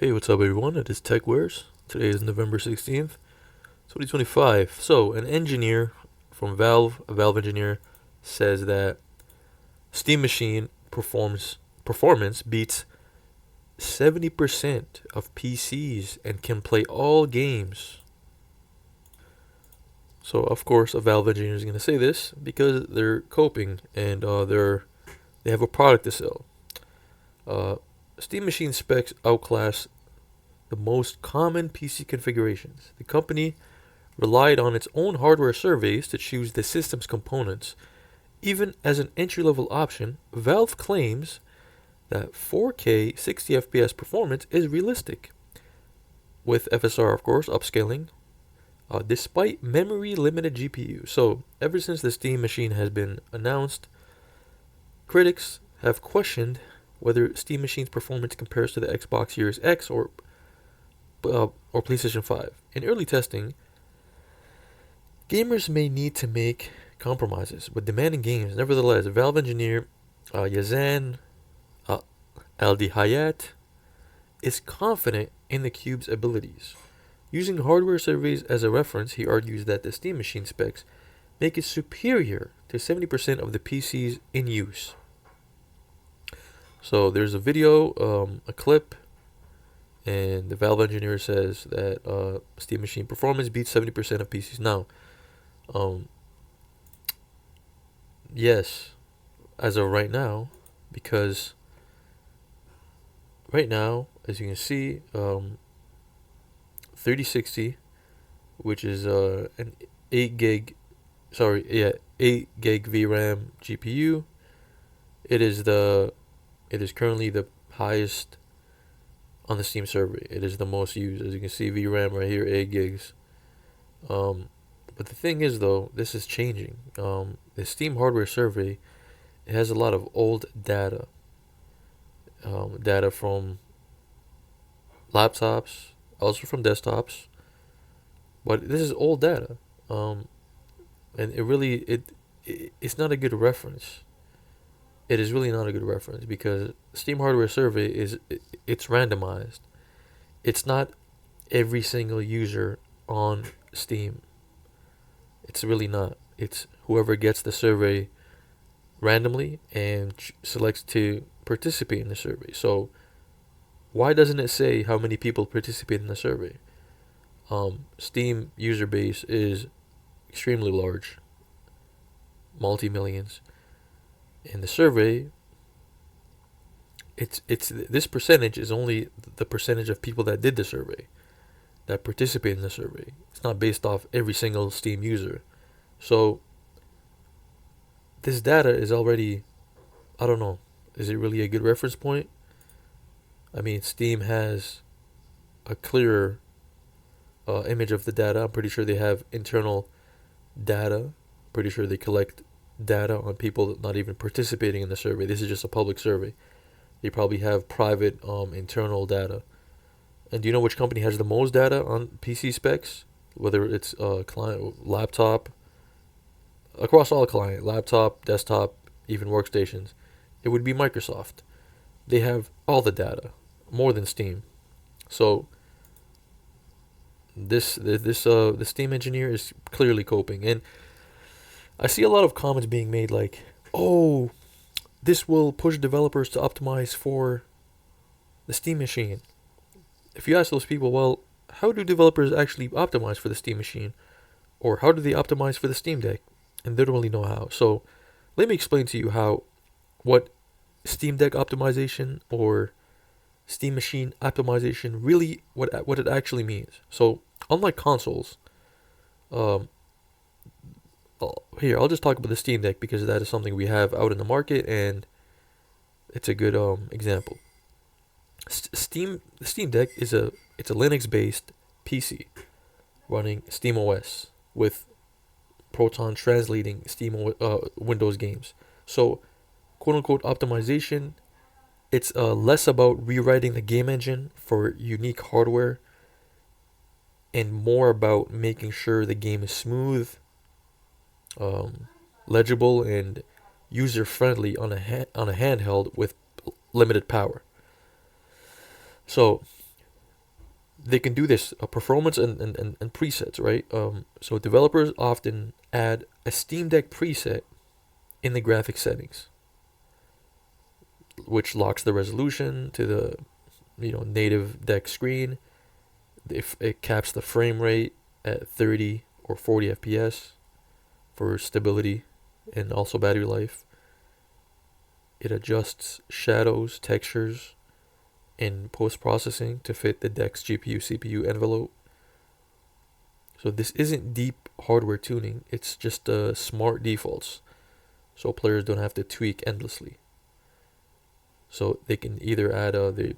Hey, what's up, everyone? It is TechWares. Today is November 16th, 2025. So, an engineer from Valve, a Valve engineer, says that Steam Machine performance beats 70% of PCs and can play all games. So, of course, a Valve engineer is going to say this because they're coping and they have a product to sell. Uh, Steam Machine specs outclass the most common PC configurations. The company relied on its own hardware surveys to choose the system's components. Even as an entry level option, Valve claims that 4K 60 FPS performance is realistic, with FSR, of course, upscaling, despite memory limited GPU. So, ever since the Steam Machine has been announced, critics have questioned whether Steam Machine's performance compares to the Xbox Series X or PlayStation 5. In early testing, gamers may need to make compromises with demanding games. Nevertheless, Valve engineer Yazan uh, Aldihayat is confident in the cube's abilities. Using hardware surveys as a reference, he argues that the Steam Machine specs make it superior to 70% of the PCs in use. So there's a video, a clip, and the Valve engineer says that Steam Machine performance beats 70% of PCs. Now, um, yes, as of right now, because right now, as you can see, 3060, which is an 8 gig, sorry, yeah, 8 gig VRAM GPU. It is the, it is currently the highest on the Steam survey. It is the most used. As you can see, VRAM right here, 8 gigs. Um, but the thing is, though, this is changing. The Steam hardware survey, it has a lot of old data, data from laptops, also from desktops. But this is old data, and it's not a good reference. It is really not a good reference because Steam hardware survey it's randomized. It's not every single user on Steam. It's really not. It's whoever gets the survey randomly and selects to participate in the survey. So why doesn't it say how many people participate in the survey? Steam user base is extremely large, multi millions. In the survey, it's this percentage is only the percentage of people that did the survey, that participate in the survey. It's not based off every single Steam user. So this data is already, I don't know, is it really a good reference point? I mean, Steam has a clearer image of the data. I'm pretty sure they have internal data. Pretty sure they collect data on people not even participating in the survey. This is just a public survey. They probably have private internal data. And do you know which company has the most data on PC specs? Whether it's client, laptop, across all client, laptop, desktop, even workstations, it would be Microsoft. They have all the data, more than Steam. So the Steam engineer is clearly coping, and I see a lot of comments being made like, "Oh, this will push developers to optimize for the Steam machine." If you ask those people, well, how do developers actually optimize for the Steam machine? Or how do they optimize for the Steam Deck? And they don't really know how. So let me explain to you what Steam Deck optimization or Steam machine optimization really what it actually means. So unlike consoles, um, here I'll just talk about the Steam Deck because that is something we have out in the market and it's a good example. Steam Deck it's a Linux based PC running Steam OS with Proton translating Windows games. So quote unquote optimization, it's less about rewriting the game engine for unique hardware and more about making sure the game is smooth, um, legible, and user friendly on a handheld with limited power. So they can do this performance and presets, right? So developers often add a Steam Deck preset in the graphic settings, which locks the resolution to the native deck screen. If it caps the frame rate at 30 or 40 FPS for stability and also battery life. It adjusts shadows, textures in post processing to fit the deck's GPU CPU envelope. So this isn't deep hardware tuning, it's just smart defaults, so players don't have to tweak endlessly. So they can either add the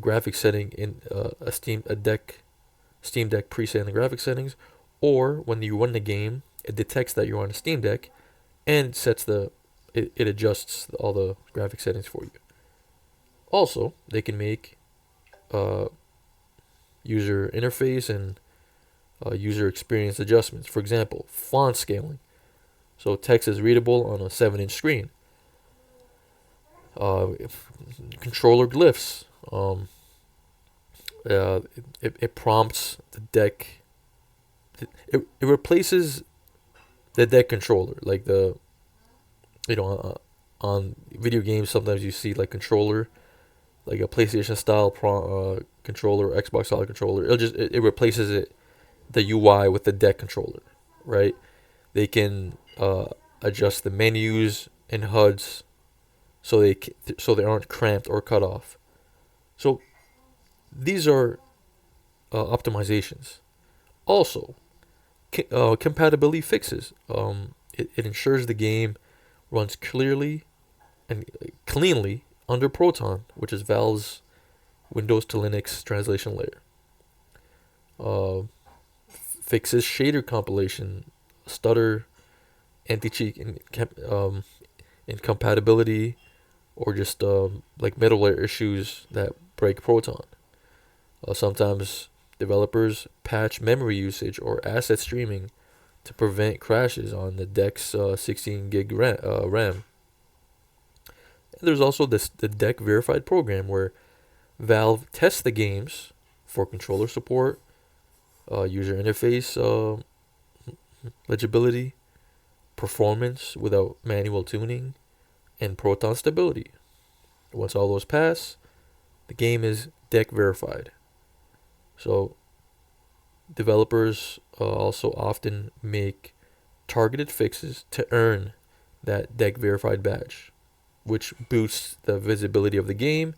graphic setting in Steam Deck preset in the graphic settings, or when you run the game, it detects that you're on a Steam Deck and it adjusts all the graphic settings for you. Also, they can make user interface and user experience adjustments. For example, font scaling, so text is readable on a 7-inch screen. Controller glyphs. It prompts the deck. It replaces the deck controller, like on video games. Sometimes you see like controller, like a PlayStation style controller, Xbox style controller. It replaces the UI with the deck controller, right? They can adjust the menus and HUDs so they aren't cramped or cut off. So these are optimizations. Also, compatibility fixes. It ensures the game runs clearly and cleanly under Proton, which is Valve's Windows to Linux translation layer. Fixes shader compilation, stutter, anti-cheat, incompatibility, or just like middleware issues that break Proton. Sometimes developers patch memory usage or asset streaming to prevent crashes on the deck's 16 gig RAM. And there's also the deck verified program where Valve tests the games for controller support, user interface legibility, performance without manual tuning, and Proton stability. Once all those pass, the game is deck verified. So developers also often make targeted fixes to earn that deck verified badge, which boosts the visibility of the game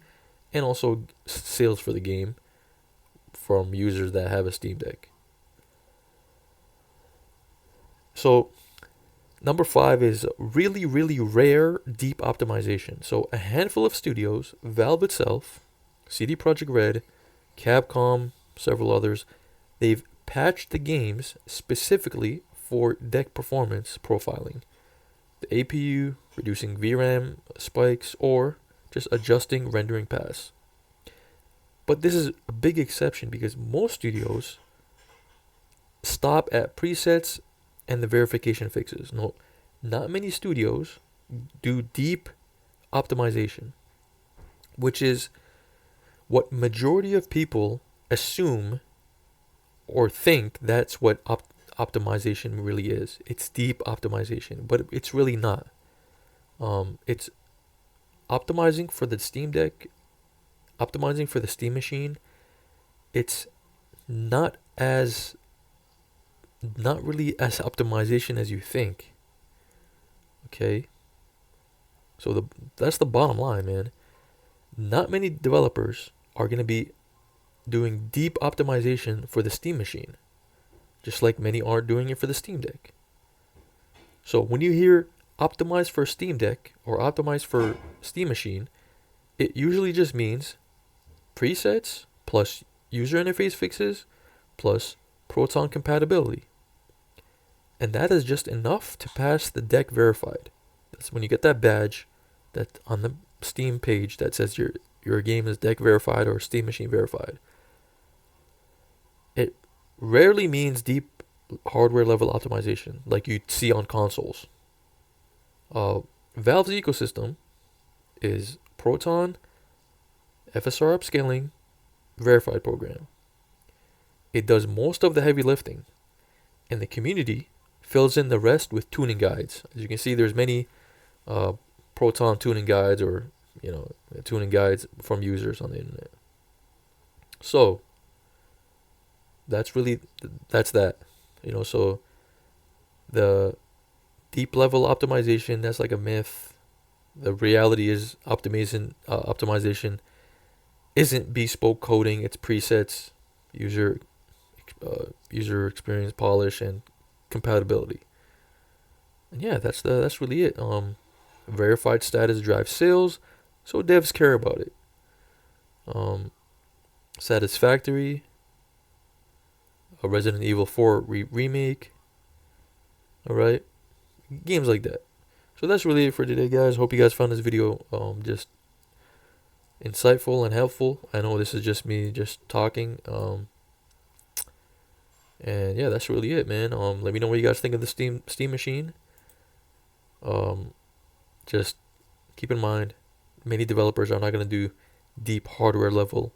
and also sales for the game from users that have a Steam Deck. So number 5 is really, really rare deep optimization. So a handful of studios, Valve itself, CD Projekt Red, Capcom, several others, they've patched the games specifically for deck performance profiling. The APU, reducing VRAM spikes, or just adjusting rendering paths. But this is a big exception because most studios stop at presets and the verification fixes. No, not many studios do deep optimization, which is what majority of people assume or think that's what optimization really is. It's deep optimization, but it's really not. It's optimizing for the Steam Deck, optimizing for the Steam machine. It's not really as optimization as you think. Okay? So that's the bottom line, man. Not many developers are going to be doing deep optimization for the Steam machine, just like many aren't doing it for the Steam Deck. So when you hear optimize for Steam Deck or optimize for Steam machine, it usually just means presets plus user interface fixes plus Proton compatibility. And that is just enough to pass the deck verified. That's when you get that badge that on the Steam page that says your game is deck verified or Steam machine verified. It rarely means deep hardware level optimization like you see on consoles. Valve's ecosystem is Proton, FSR upscaling, verified program. It does most of the heavy lifting, and the community fills in the rest with tuning guides. As you can see, there's many uh, Proton tuning guides, or tuning guides from users on the internet. So that's that. So the deep level optimization, that's like a myth. The reality is optimization isn't bespoke coding. It's presets, user experience polish, and compatibility. And yeah, that's really it. Verified status drives sales, so devs care about it. Um, Satisfactory, a Resident Evil 4 remake. All right, games like that. So that's really it for today, guys. Hope you guys found this video just insightful and helpful. I know this is just me just talking. And yeah, that's really it, man. Let me know what you guys think of the Steam machine. Um, just keep in mind, many developers are not gonna do deep hardware level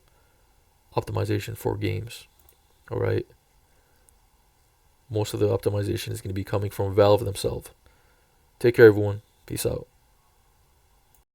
optimization for games. All right. Most of the optimization is going to be coming from Valve themselves. Take care, everyone. Peace out.